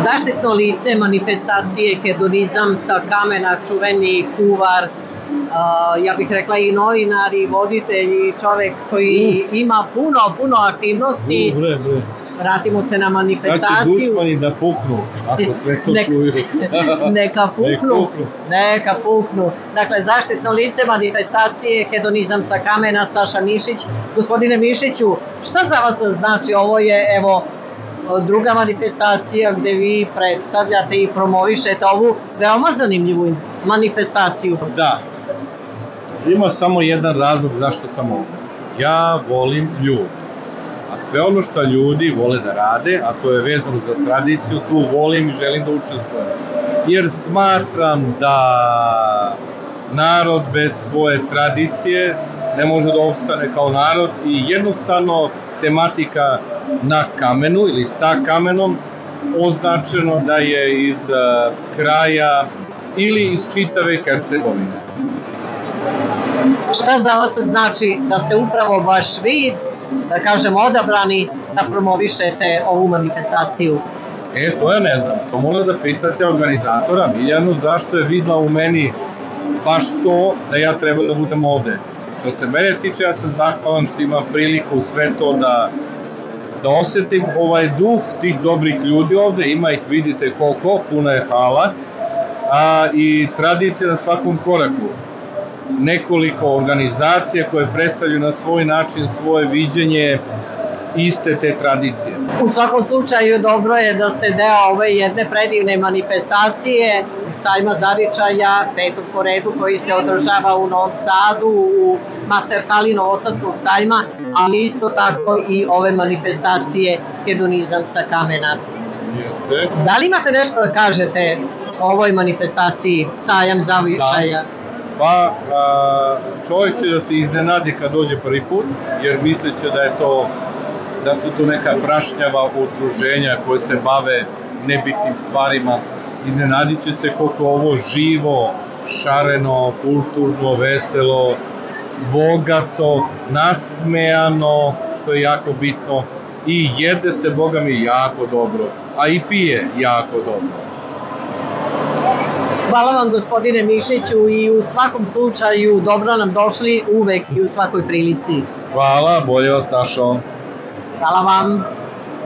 Zaštitno lice manifestacije hedonizam sa Kamena, čuveni kuvar, ja bih rekla i novinar i voditelj i čovek koji ima puno aktivnosti. Vratimo se na manifestaciju. Sad će dušmani da puknu, ako sve to čuju. Neka puknu. Dakle, zaštitno lice manifestacije hedonizam sa Kamena, Saša Mišić. Gospodine Mišiću, šta za vas znači? Ovo je, evo, druga manifestacija gde vi predstavljate i promovišete ovu veoma zanimljivu manifestaciju. Da. Ima samo jedan razlog zašto sam ovdje. Ja volim ljudi. A sve ono što ljudi vole da rade, a to je vezano za tradiciju, tu volim i želim da učestvujem. Jer smatram da narod bez svoje tradicije ne može da opstane kao narod i jednostavno tematika na kamenu ili sa kamenom označeno da je iz kraja ili iz čitave Hercegovine. Šta za vas znači da ste upravo baš vi, da kažem, odabrani da promovišete ovu manifestaciju? To ja ne znam, to mora da pitate organizatora Miljanu zašto je videla u meni baš to da ja treba da budem ovde. Što se mene tiče, ja sam zahvalan što imam priliku sve to da osetim ovaj duh tih dobrih ljudi ovde, ima ih, vidite koliko, puna je hala, i tradicija na svakom koraku. Nekoliko organizacija koje predstavljaju na svoj način svoje viđenje iste te tradicije. U svakom slučaju dobro je da ste deo ove jedne predivne manifestacije sajma zavičaja, petog po redu, koji se održava u Novom Sadu, u Maser hali Novosadskog sajma, ali isto tako i ove manifestacije hedonizam sa Kamena. Jeste. Da li imate nešto da kažete o ovoj manifestaciji sajam zavičaja? Pa, čovjek će da se iznenadi kad dođe prvi put, jer misleće da su to neka prašnjava udruženja koje se bave nebitnim stvarima. Iznenadit će se koliko ovo živo, šareno, kulturno, veselo, bogato, nasmejano, što je jako bitno, i jede se, Boga mi, jako dobro, a i pije jako dobro. Hvala vam, gospodine Mišiću, i u svakom slučaju dobro nam došli uvek i u svakoj prilici. Hvala, bolje vas našao. Hvala vam.